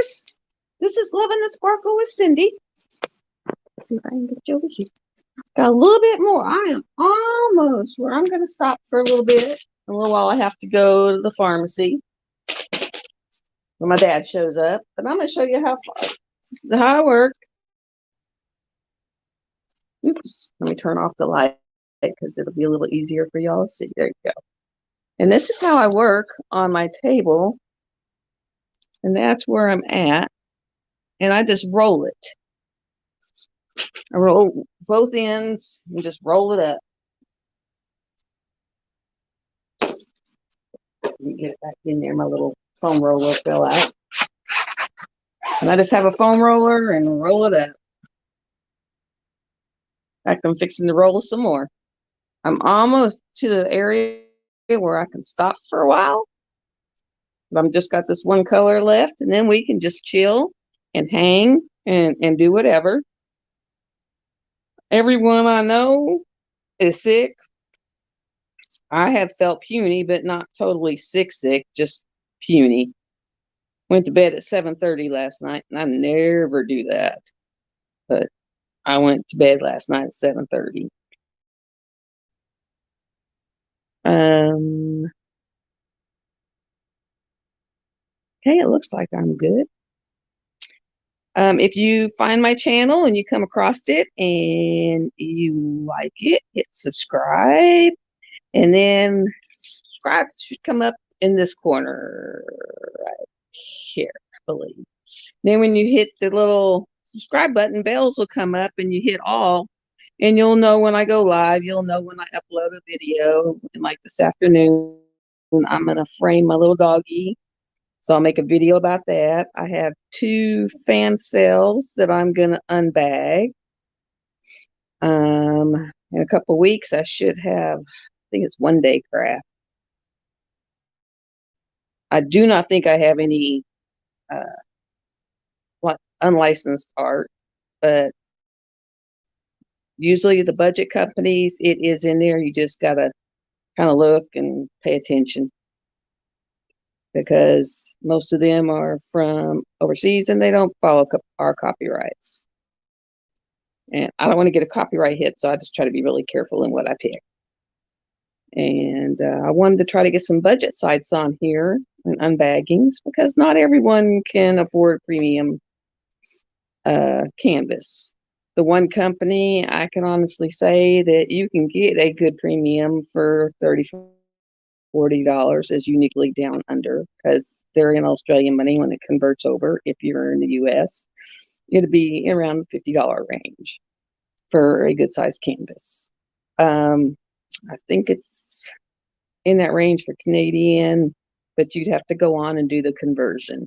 guys, this is Loving the Sparkle with Cyndi. Let's see if I can get you over here. Got a little bit more. I am almost where I'm going to stop for a little bit. A little while I have to go to the pharmacy when my dad shows up. But I'm going to show you how far. This is how I work. Oops, let me turn off the light because it'll be a little easier for y'all to see. There you go. And this is how I work on my table. And that's where I'm at. And I just roll it. I roll both ends and just roll it up. Let me get it back in there. My little foam roller fell out. And I just have a foam roller and roll it up. In fact, I'm fixing to roll some more. I'm almost to the area where I can stop for a while. I've just got this one color left, and then we can just chill and hang and do whatever. Everyone I know is sick. I have felt puny, but not totally sick, just puny. Went to bed at 7:30 last night, and I never do that. But I went to bed last night at 7:30. Okay, it looks like I'm good. If you find my channel and you come across it and you like it, hit subscribe. And then subscribe should come up in this corner right here, I believe. Then when you hit the little subscribe button, bells will come up and you hit all. And you'll know when I go live. You'll know when I upload a video. And like this afternoon, I'm going to frame my little doggy. So I'll make a video about that. I have 2 fan cells that I'm going to unbag. In a couple weeks, I should have, I think it's One Day Craft. I do not think I have any unlicensed art, but usually the budget companies, it is in there. You just got to kind of look and pay attention, because most of them are from overseas and they don't follow our copyrights. And I don't want to get a copyright hit, so I just try to be really careful in what I pick. And I wanted to try to get some budget sites on here and unbaggings, because not everyone can afford premium canvas. The one company, I can honestly say that you can get a good premium for $30, $40 is uniquely down under, because they're in Australian money when it converts over. If you're in the US, it'd be around the $50 range for a good sized canvas. I think it's in that range for Canadian, but you'd have to go on and do the conversion.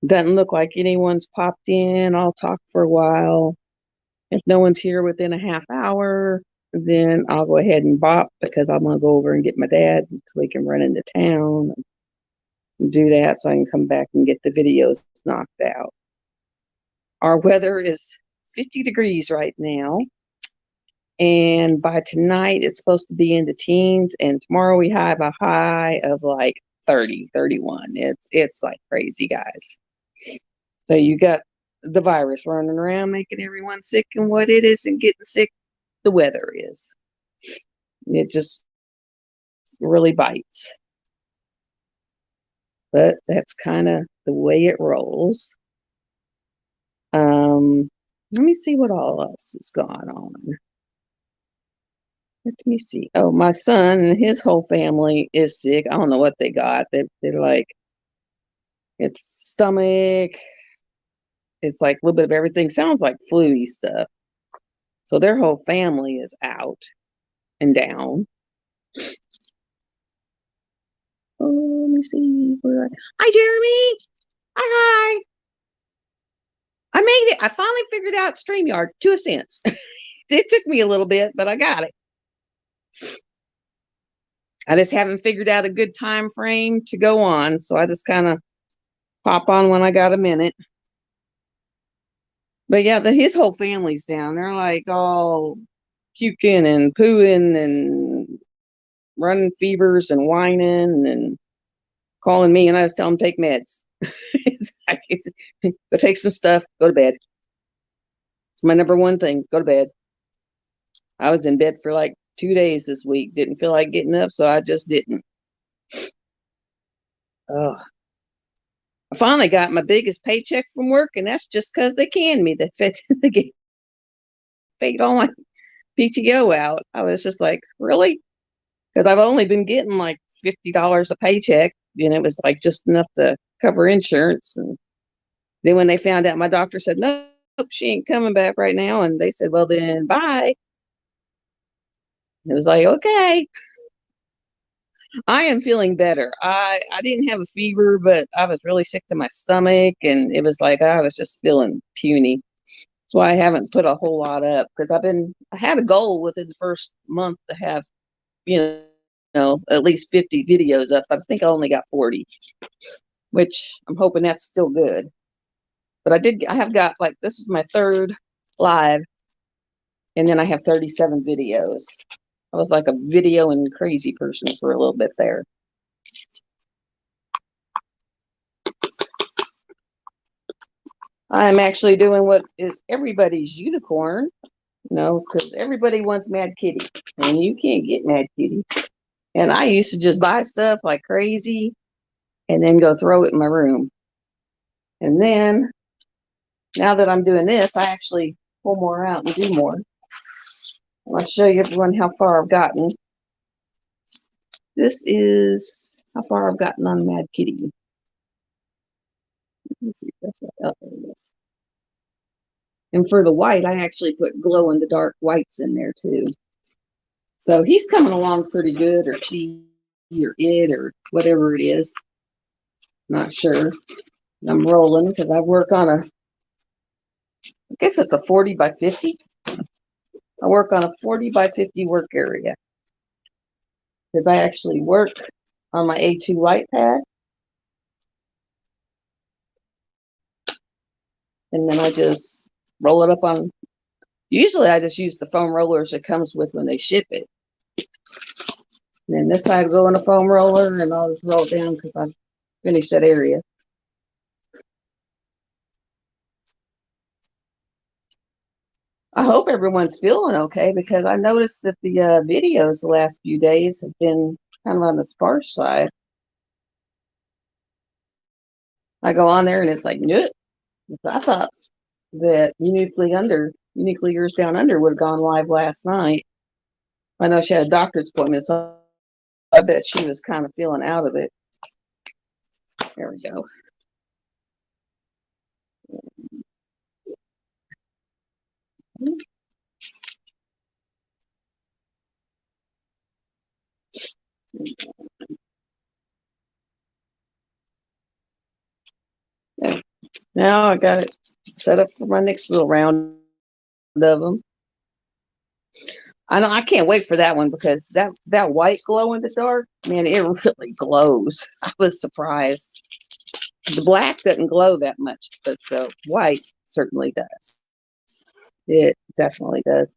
Doesn't look like anyone's popped in. I'll talk for a while. If no one's here within a half hour, then I'll go ahead and bop, because I'm going to go over and get my dad so he can run into town and do that, so I can come back and get the videos knocked out. Our weather is 50 degrees right now. And by tonight, it's supposed to be in the teens. And tomorrow we have a high of like 30, 31. It's like crazy, guys. So you got the virus running around making everyone sick, and what it isn't getting sick, the weather is. It just really bites. But that's kind of the way it rolls. Let me see what all else is going on. Let me see. Oh, my son and his whole family is sick. I don't know what they got. They're like, it's stomach. It's like a little bit of everything. Sounds like flu-y stuff. So their whole family is out and down. Oh, let me see. Hi, Jeremy. Hi. I made it. I finally figured out StreamYard to a sense. It took me a little bit, but I got it. I just haven't figured out a good time frame to go on, so I just kind of pop on when I got a minute. But yeah, his whole family's down. They're like all puking and pooing and running fevers and whining and calling me, and I just tell them take meds. Go take some stuff, go to bed. It's my number one thing. Go to bed. I was in bed for like 2 days this week. Didn't feel like getting up, so I just didn't. Oh, I finally got my biggest paycheck from work, and that's just because they canned me. They paid all my PTO out. I was just like, really? Because I've only been getting like $50 a paycheck, and it was like just enough to cover insurance. And then when they found out, my doctor said, nope, she ain't coming back right now. And they said, well, then bye. It was like, okay, I am feeling better. I didn't have a fever, but I was really sick to my stomach, and it was like I was just feeling puny. That's why I haven't put a whole lot up, because I had a goal within the first month to have, at least 50 videos up. I think I only got 40, which I'm hoping that's still good. But I have got, like, this is my third live, and then I have 37 videos. I was like a video and crazy person for a little bit there. I'm actually doing what is everybody's unicorn, because everybody wants Mad Kitty, and you can't get Mad Kitty. And I used to just buy stuff like crazy and then go throw it in my room. And then now that I'm doing this, I actually pull more out and do more. I'll show you everyone how far I've gotten. This is how far I've gotten on Mad Kitty. Let's see if that's what, oh, there it is. And for the white, I actually put glow in the dark whites in there too. So he's coming along pretty good, or she, or it, or whatever it is. Not sure. I'm rolling because I work on I guess it's a 40 by 50. I work on a 40 by 50 work area because I actually work on my A2 light pad. And then I just roll it up on, usually I just use the foam rollers it comes with when they ship it. And then this side go in a foam roller, and I'll just roll it down because I've finished that area. I hope everyone's feeling okay, because I noticed that the videos the last few days have been kind of on the sparse side. I go on there and it's like, nope. I thought that Uniquely Yours Down Under would have gone live last night. I know she had a doctor's appointment, so I bet she was kind of feeling out of it. There we go. Yeah. Now I got it set up for my next little round of them. I know I can't wait for that one, because that white glow in the dark, man, it really glows. I was surprised. The black doesn't glow that much, but the white certainly does. It definitely does.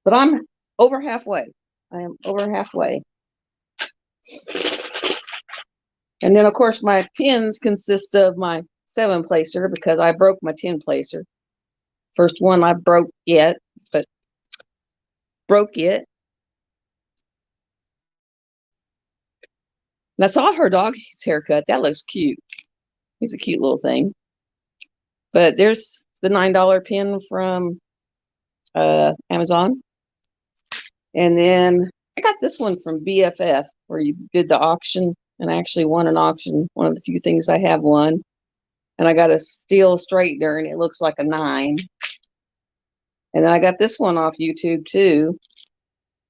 But I'm over halfway. I am over halfway. And then, of course, my pins consist of my 7-placer, because I broke my 10-placer. First one I broke yet, but broke it. And I saw her dog's haircut. That looks cute. He's a cute little thing. But there's the $9 pin from Amazon. And then I got this one from BFF, where you did the auction, and I actually won an auction. One of the few things I have won. And I got a steel straightener, and it looks like a 9. And then I got this one off YouTube too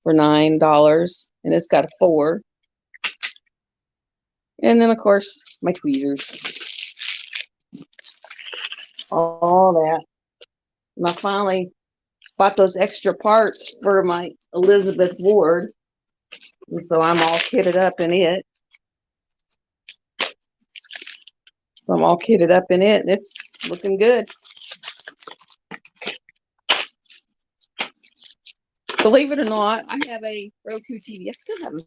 for $9, and it's got a 4. And then, of course, my tweezers. All that. And I finally bought those extra parts for my Elizabeth Ward. And so I'm all kitted up in it. And it's looking good. Believe it or not, I have a Roku TV. I still haven't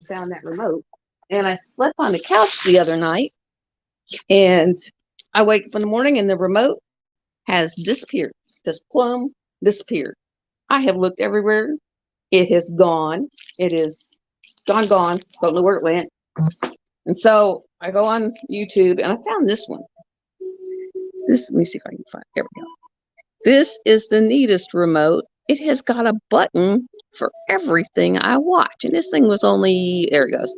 found that remote. And I slept on the couch the other night, And I wake up in the morning and the remote has disappeared, just plumb disappeared. I have looked everywhere. It has gone. It is gone. Don't know where it went. And so I go on YouTube and I found this one. Let me see if I can find. There we go. This is the neatest remote. It has got a button for everything I watch. And this thing was only, there it goes,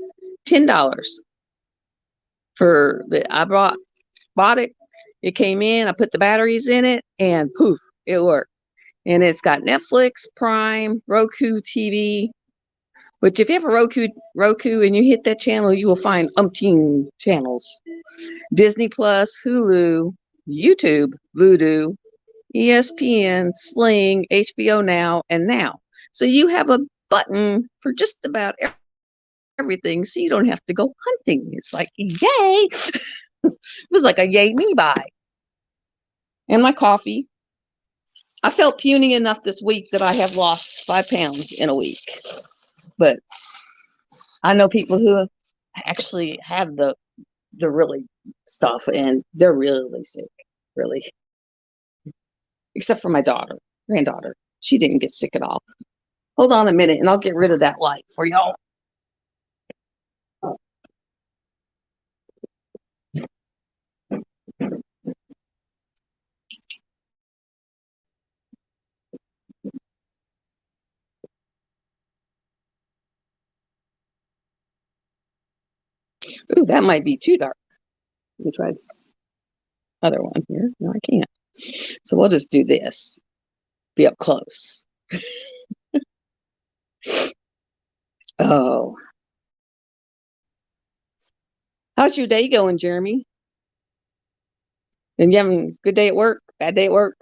$10 for the, I bought it. It came in, I put the batteries in it, and poof, it worked. And it's got Netflix, Prime, Roku TV, which if you have a Roku and you hit that channel, you will find umpteen channels. Disney Plus, Hulu, YouTube, Vudu, ESPN, Sling, HBO Now, and Now. So you have a button for just about everything, so you don't have to go hunting. It's like, yay! It was like a yay me buy. And my coffee. I felt puny enough this week that I have lost 5 pounds in a week. But I know people who actually have the really stuff, and they're really sick, really. Except for my granddaughter. She didn't get sick at all. Hold on a minute, and I'll get rid of that light for y'all. Ooh, that might be too dark. Let me try this other one here. No, I can't. So we'll just do this. Be up close. Oh. How's your day going, Jeremy? And you having a good day at work? Bad day at work?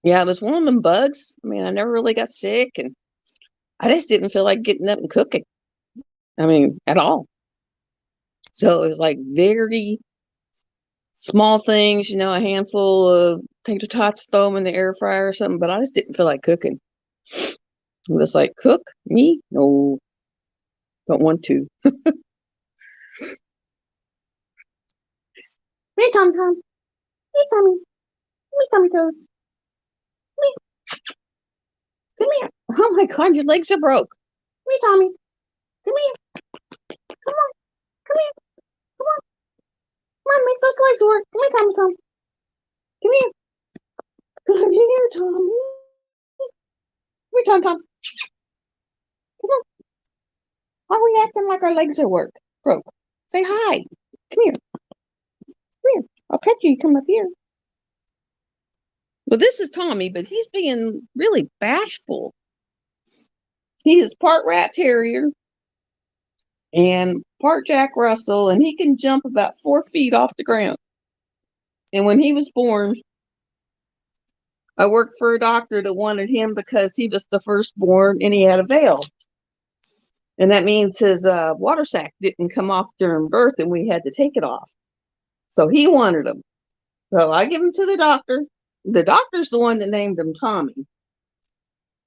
Yeah, it was one of them bugs. I mean, I never really got sick, and I just didn't feel like getting up and cooking. I mean, at all. So it was like very small things, a handful of tater tots, throw them in the air fryer or something, but I just didn't feel like cooking. I was like, cook? Me? No, don't want to. Me, Tom Tom. Me, Tommy. Me, Tommy Toes. Me, come here. Oh my God, your legs are broke. Me, Tommy. Come here. Come on. Come here. Come on. Come on, make those legs work. Come here, Tommy Tom. Come here. Come here, Tommy. Come here, Tom Tom. Come on. Why are we acting like our legs are broke? Say hi. Come here. Come here. I'll pet you. Come up here. Well, this is Tommy, but he's being really bashful. He is part rat terrier and part Jack Russell, and he can jump about 4 feet off the ground. And when he was born, I worked for a doctor that wanted him because he was the firstborn and he had a veil. And that means his water sac didn't come off during birth, and we had to take it off. So he wanted him. So I give him to the doctor. The doctor's the one that named him Tommy.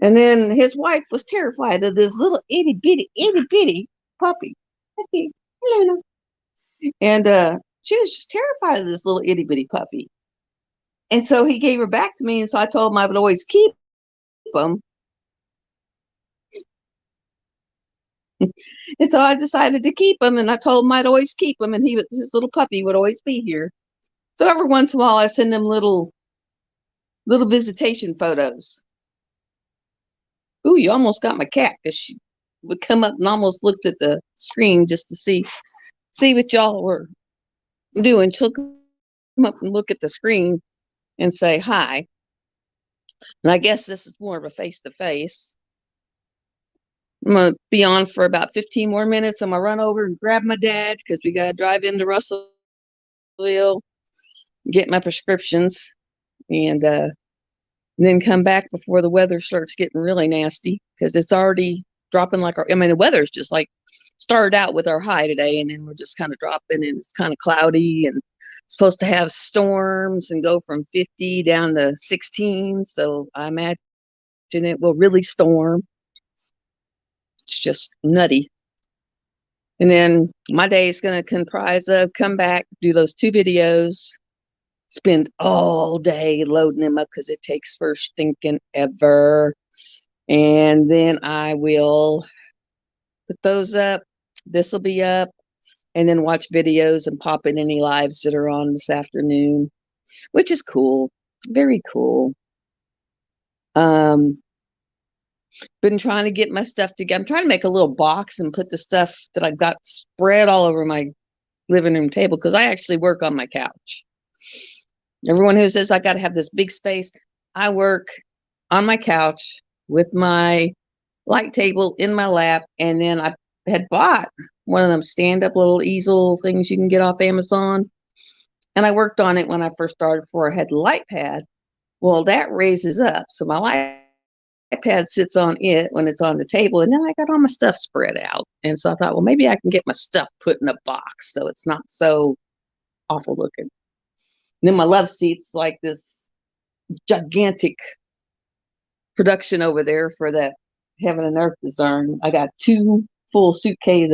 And then his wife was terrified of this little itty bitty puppy. Okay, Luna. And she was just terrified of this little itty bitty puppy. And so he gave her back to me, and so I told him I would always keep him. And so I decided to keep him, and I told him I'd always keep him, and his little puppy would always be here. So every once in a while, I send him little visitation photos. Ooh, you almost got my cat, because she would come up and almost looked at the screen just to see what y'all were doing. She'll come up and look at the screen and say hi. And I guess this is more of a face-to-face. I'm going to be on for about 15 more minutes. I'm going to run over and grab my dad because we got to drive into Russellville, get my prescriptions, and then come back before the weather starts getting really nasty, because it's already dropping the weather's just like started out with our high today, and then we're just kind of dropping, and it's kind of cloudy, and it's supposed to have storms and go from 50 down to 16. So I imagine it will really storm. It's just nutty. And then my day is going to comprise of come back, do those 2 videos, spend all day loading them up because it takes first stinking ever. And then I will put those up. This will be up, and then watch videos and pop in any lives that are on this afternoon, which is cool. Very cool. Been trying to get my stuff together. I'm trying to make a little box and put the stuff that I've got spread all over my living room table because I actually work on my couch. Everyone who says I got to have this big space, I work on my couch with my light table in my lap, and then I had bought one of them stand-up little easel things you can get off Amazon, and I worked on it when I first started before I had the light pad. Well, that raises up, so my light pad sits on it when it's on the table, and then I got all my stuff spread out. And so I thought, well, maybe I can get my stuff put in a box so it's not so awful looking. And then my love seat's like this gigantic production over there for that Heaven and Earth design. I got 2 full suitcase,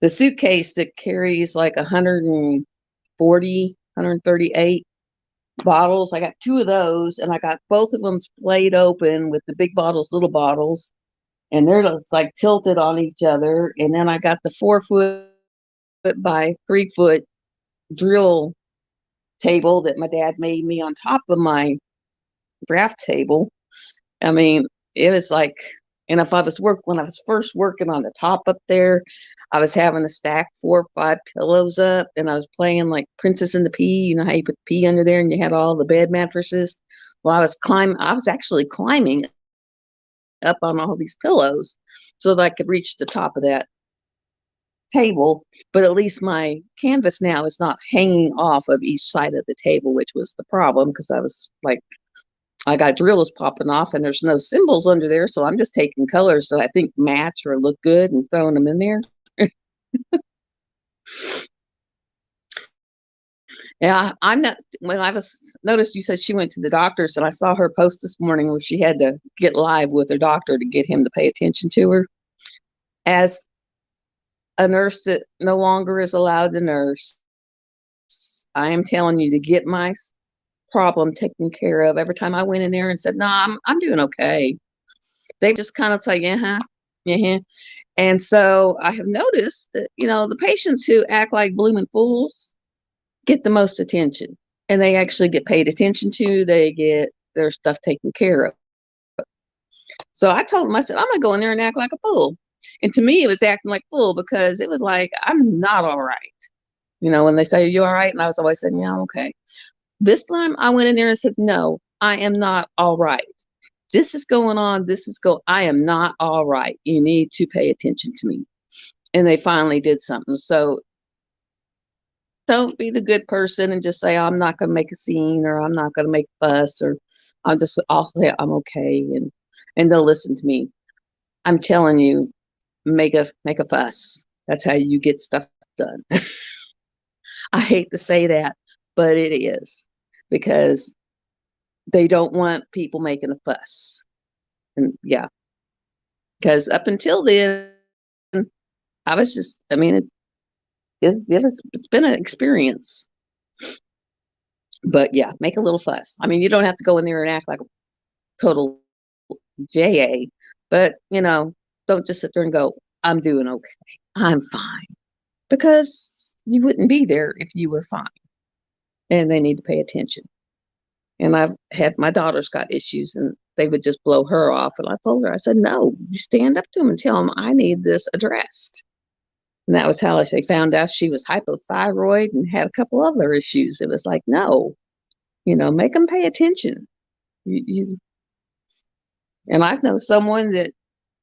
the suitcase that carries like 140, 138 bottles. I got 2 of those, and I got both of them splayed open with the big bottles, little bottles, and they're like tilted on each other. And then I got the 4-foot by 3-foot drill table that my dad made me on top of my draft table. I mean, it was like, and if I was when I was first working on the top up there, I was having to stack 4 or 5 pillows up, and I was playing like Princess and the Pea. You know how you put the pea under there and you had all the bed mattresses? Well, I was actually climbing up on all these pillows so that I could reach the top of that table. But at least my canvas now is not hanging off of each side of the table, which was the problem because I was like, I got drills popping off and there's no symbols under there. So I'm just taking colors that I think match or look good and throwing them in there. Yeah, I'm not. When I was noticed, you said she went to the doctor's, and I saw her post this morning where she had to get live with her doctor to get him to pay attention to her. As a nurse that no longer is allowed to nurse, I am telling you to get my problem taken care of. Every time I went in there and said, "No, I'm doing okay," they just kind of say, "Yeah, yeah." And so I have noticed that the patients who act like blooming fools get the most attention, and they actually get paid attention to. They get their stuff taken care of. So I told him, I said, I'm gonna go in there and act like a fool. And to me, it was acting like a fool because it was like, I'm not all right. When they say, are you all right? And I was always saying, yeah, I'm okay. This time I went in there and said, no, I am not all right. This is going on. I am not all right. You need to pay attention to me. And they finally did something. So don't be the good person and just say, I'm not going to make a scene, or I'm not going to make a fuss, or I'll say I'm okay. And they'll listen to me. I'm telling you, make a fuss. That's how you get stuff done. I hate to say that, but it is, because they don't want people making a fuss. And yeah, because up until then, I was just, I mean, it's been an experience. But yeah, make a little fuss. I mean, you don't have to go in there and act like a total JA, but don't just sit there and go, I'm doing okay. I'm fine. Because you wouldn't be there if you were fine. And they need to pay attention. And I've had, my daughter's got issues and they would just blow her off. And I told her, I said, no, you stand up to them and tell them I need this addressed. And that was how they found out she was hypothyroid and had a couple other issues. It was like, no, make them pay attention. And I know someone that,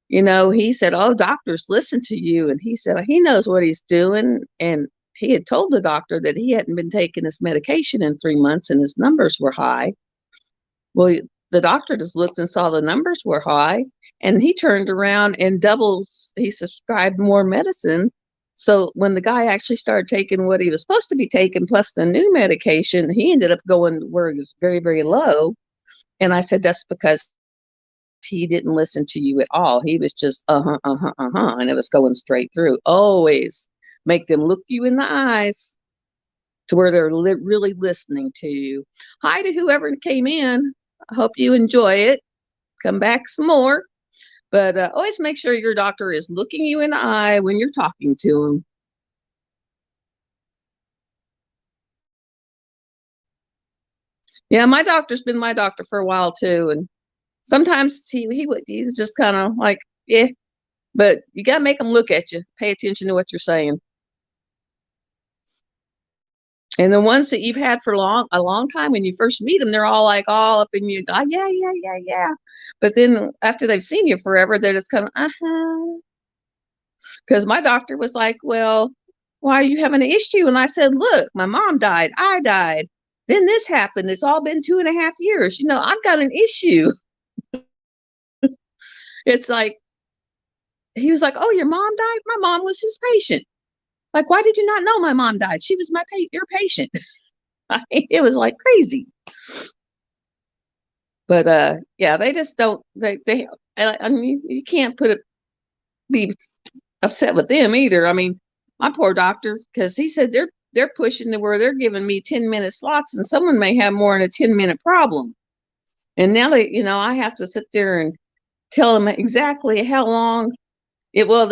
he said, oh, doctors listen to you. And he said, he knows what he's doing. And he had told the doctor that he hadn't been taking his medication in 3 months and his numbers were high. Well, the doctor just looked and saw the numbers were high, and he turned around and he prescribed more medicine. So when the guy actually started taking what he was supposed to be taking, plus the new medication, he ended up going where he was very, very low. And I said, that's because he didn't listen to you at all. He was just and it was going straight through. Always make them look you in the eyes to where they're really listening to you. Hi to whoever came in. I hope you enjoy it. Come back some more. But always make sure your doctor is looking you in the eye when you're talking to them. Yeah, my doctor's been my doctor for a while too, and sometimes he's just kind of like, yeah, but you got to make them look at you, pay attention to what you're saying. And the ones that you've had for a long time, when you first meet them, they're all like all up in you. Oh, yeah, yeah, yeah, yeah. But then after they've seen you forever, they're just kind of, uh-huh. Because my doctor was like, well, why are you having an issue? And I said, look, my mom died. I died. Then this happened. It's all been 2.5 years. I've got an issue. It's like, he was like, oh, your mom died? My mom was his patient. Like, why did you not know my mom died? She was your patient. It was like crazy. But yeah, they just don't. I mean, you can't be upset with them either. I mean, my poor doctor, because he said they're pushing to where they're giving me 10-minute slots, and someone may have more than a 10-minute problem. And now I have to sit there and tell them exactly how long it. Well,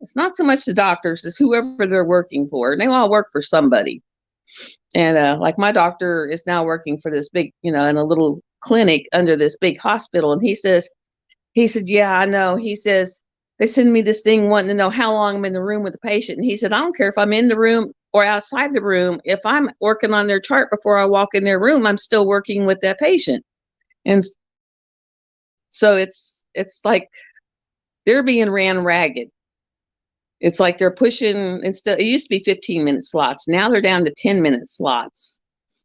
it's not so much the doctors as whoever they're working for. And they all work for somebody. And like my doctor is now working for this big, in a little clinic under this big hospital. And he said, yeah, I know. He says, they send me this thing wanting to know how long I'm in the room with the patient. And he said, I don't care if I'm in the room or outside the room. If I'm working on their chart before I walk in their room, I'm still working with that patient. And so it's like they're being ran ragged. It's like they're pushing, instead, it used to be 15-minute slots. Now they're down to 10-minute slots.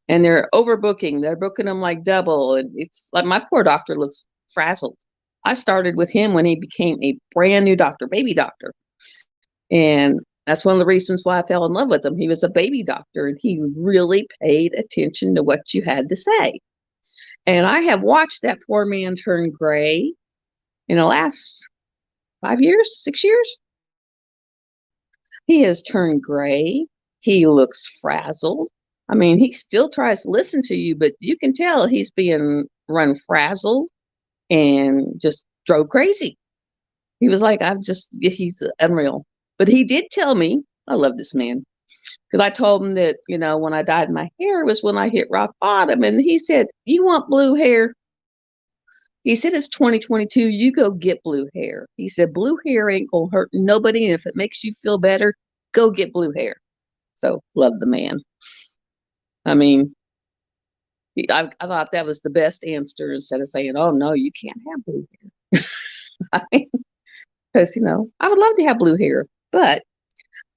And they're overbooking. They're booking them like double. And it's like my poor doctor looks frazzled. I started with him when he became a brand new doctor, baby doctor. And that's one of the reasons why I fell in love with him. He was a baby doctor and he really paid attention to what you had to say. And I have watched that poor man turn gray in the last 5 years, 6 years. He has turned gray. He looks frazzled. I mean, he still tries to listen to you, but you can tell he's being run frazzled and just drove crazy. He was like, he's unreal. But he did tell me, I love this man, because I told him that, when I dyed my hair was when I hit rock bottom. And he said, you want blue hair? He said, it's 2022. You go get blue hair. He said, blue hair ain't going to hurt nobody. And if it makes you feel better, go get blue hair. So love the man. I mean, I thought that was the best answer instead of saying, oh, no, you can't have blue hair. Because, I would love to have blue hair. But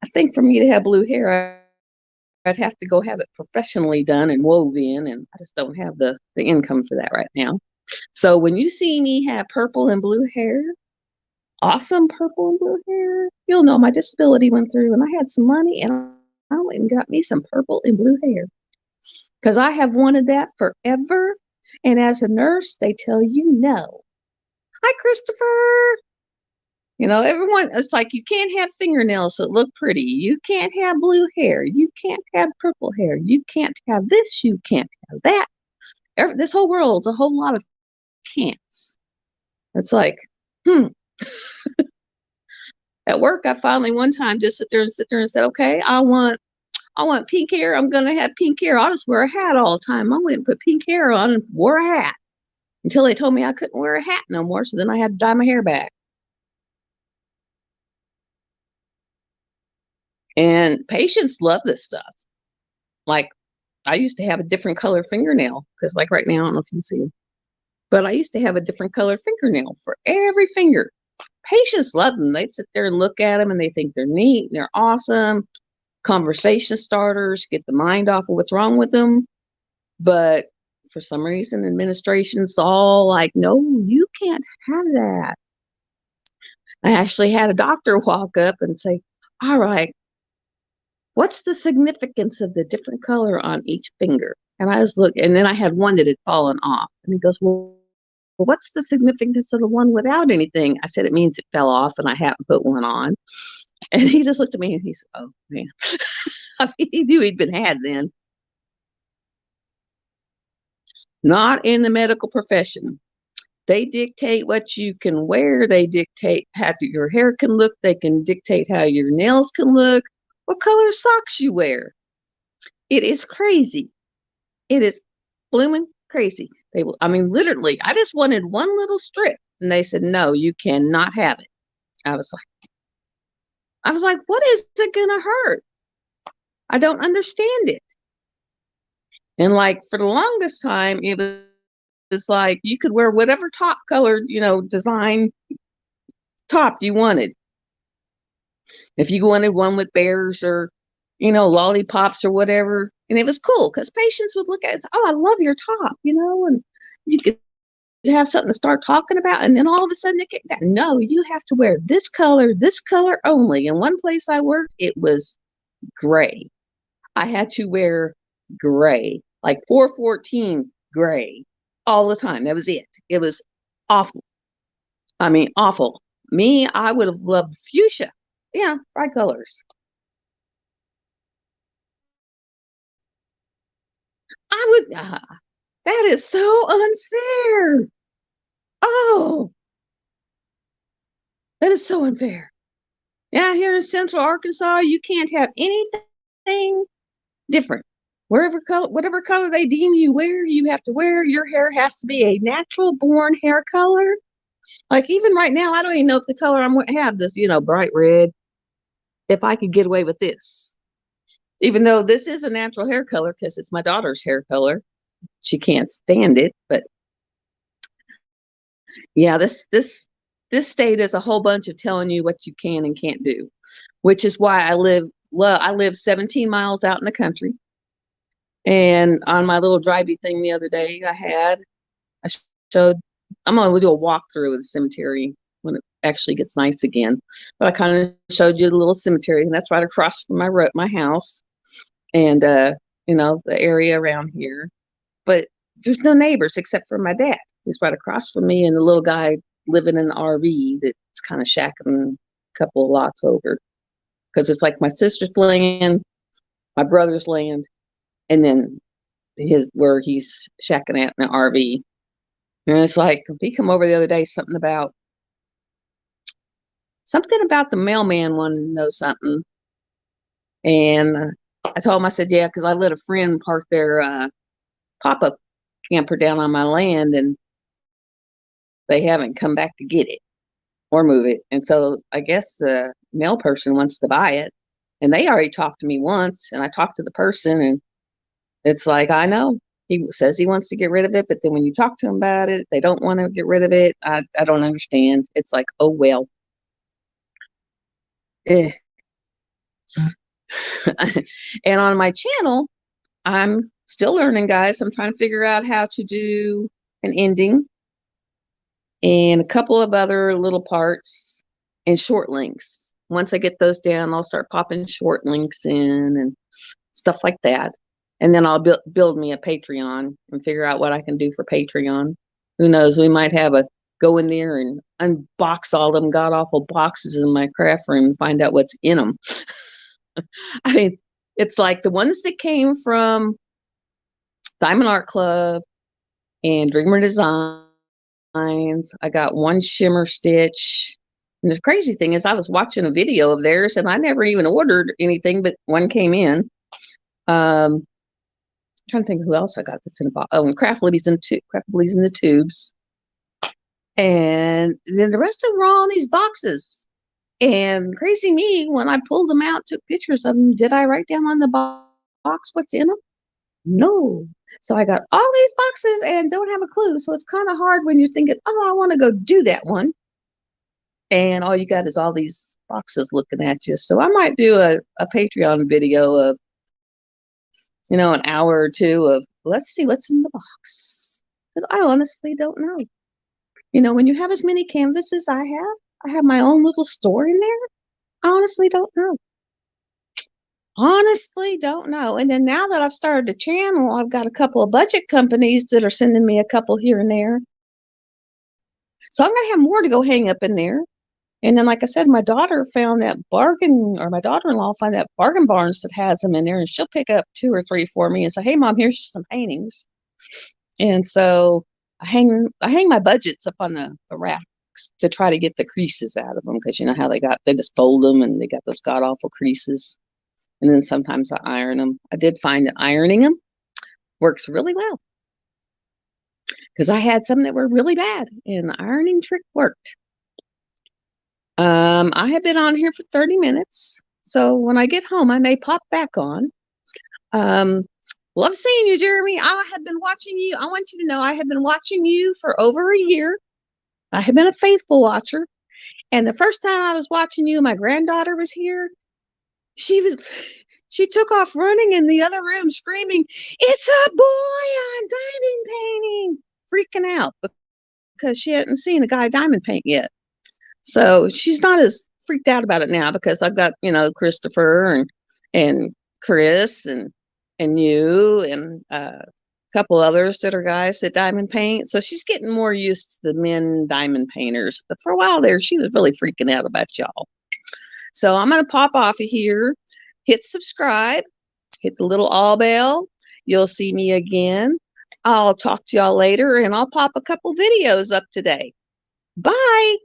I think for me to have blue hair, I'd have to go have it professionally done and wove in. And I just don't have the income for that right now. So when you see me have purple and blue hair, awesome purple and blue hair, you'll know my disability went through and I had some money and I went and got me some purple and blue hair. Because I have wanted that forever. And as a nurse, they tell you no. Hi, Christopher. Everyone, it's like you can't have fingernails that look pretty. You can't have blue hair. You can't have purple hair. You can't have this. You can't have that. This whole world's a whole lot of can'ts. It's like, At work, I finally one time just sit there and said, okay, I want pink hair. I'm going to have pink hair. I'll just wear a hat all the time. I went and put pink hair on and wore a hat until they told me I couldn't wear a hat no more. So then I had to dye my hair back. And patients love this stuff. Like, I used to have a different color fingernail because, like, right now, I don't know if you can see, but I used to have a different color fingernail for every finger. Patients love them. They'd sit there and look at them and they think they're neat and they're awesome. Conversation starters, get the mind off of what's wrong with them. But for some reason, administration's all like, no, you can't have that. I actually had a doctor walk up and say, all right, what's the significance of the different color on each finger? And I was looking, and then I had one that had fallen off. And he goes, well, well, what's the significance of the one without anything? I said, it means it fell off and I haven't put one on. And he just looked at me and he said, oh, man. I mean, he knew he'd been had then. Not in the medical profession. They dictate what you can wear. They dictate how your hair can look. They can dictate how your nails can look, what color socks you wear. It is crazy. It is blooming crazy. They will, I mean, literally, I just wanted one little strip. And they said, no, you cannot have it. I was like, what is it gonna hurt? I don't understand it. And like for the longest time, it was like you could wear whatever top color, design top you wanted. If you wanted one with bears or, lollipops or whatever. And it was cool because patients would look at it and say, oh, I love your top, and you could have something to start talking about. And then all of a sudden it came down. No, you have to wear this color only. In one place I worked, it was gray. I had to wear gray, like 414 gray all the time. That was it. It was awful. I mean, awful. Me, I would have loved fuchsia. Yeah, bright colors. I would, that is so unfair. Oh, that is so unfair. Yeah, here in Central Arkansas, you can't have anything different. Whatever color they deem you wear, you have to wear. Your hair has to be a natural born hair color. Like even right now, I don't even know if the color I'm going to have this, bright red, if I could get away with this. Even though this is a natural hair color because it's my daughter's hair color. She can't stand it, but yeah, this state is a whole bunch of telling you what you can and can't do, which is why I live 17 miles out in the country. And on my little drivey thing the other day I showed, I'm going to do a walkthrough of the cemetery when it actually gets nice again. But I kind of showed you the little cemetery, and that's right across from my house and, the area around here. But there's no neighbors except for my dad. He's right across from me and the little guy living in the RV that's kind of shacking a couple of lots over. Because it's like my sister's land, my brother's land, and then where he's shacking at in the RV. And it's like he come over the other day, something about the mailman wanted to know something. And I told him, I said, yeah, because I let a friend park their pop-up camper down on my land and they haven't come back to get it or move it. And so I guess the mail person wants to buy it. And they already talked to me once, and I talked to the person, and it's like, I know he says he wants to get rid of it, but then when you talk to him about it, they don't want to get rid of it. I don't understand. It's like, oh, well. Eh. And on my channel, I'm still learning, guys. I'm trying to figure out how to do an ending and a couple of other little parts and short links. Once I get those down, I'll start popping short links in and stuff like that. And then I'll build me a Patreon and figure out what I can do for Patreon. Who knows? We might have a go in there and unbox all them god awful boxes in my craft room and find out what's in them. I mean, it's like the ones that came from Diamond Art Club and Dreamer Designs. I got one shimmer stitch. And the crazy thing is I was watching a video of theirs and I never even ordered anything, but one came in. I'm trying to think who else I got that's in a box. Oh, and Craft Liddy's in the tubes. And then the rest of them were all in these boxes. And crazy me, when I pulled them out, took pictures of them, did I write down on the box what's in them? No. So I got all these boxes and don't have a clue. So it's kind of hard when you're thinking, oh, I want to go do that one. And all you got is all these boxes looking at you. So I might do a Patreon video of, an hour or two of, let's see what's in the box. Because I honestly don't know. When you have as many canvases I have my own little store in there. I honestly don't know. Honestly, don't know. And then now that I've started a channel, I've got a couple of budget companies that are sending me a couple here and there. So I'm going to have more to go hang up in there. And then, like I said, my daughter found that bargain, or my daughter-in-law found that Bargain Barnes that has them in there, and she'll pick up 2 or 3 for me and say, "Hey, Mom, here's just some paintings." And so I hang my budgets up on the racks to try to get the creases out of them, because you know how they just fold them and they got those god awful creases. And then sometimes I iron them. I did find that ironing them works really well, because I had some that were really bad, and the ironing trick worked. I have been on here for 30 minutes, so when I get home, I may pop back on. Um, Love seeing you, Jeremy. I have been watching you. I want you to know I have been watching you for over a year. I have been a faithful watcher. And the first time I was watching you, my granddaughter was here. She was she took off running in the other room screaming, "It's a boy on diamond painting!" Freaking out because she hadn't seen a guy diamond paint yet. So she's not as freaked out about it now, because I've got, Christopher and Chris and you and a couple others that are guys that diamond paint. So she's getting more used to the men diamond painters. But for a while there, she was really freaking out about y'all. So I'm going to pop off of here, hit subscribe, hit the little all bell. You'll see me again. I'll talk to y'all later, and I'll pop a couple videos up today. Bye.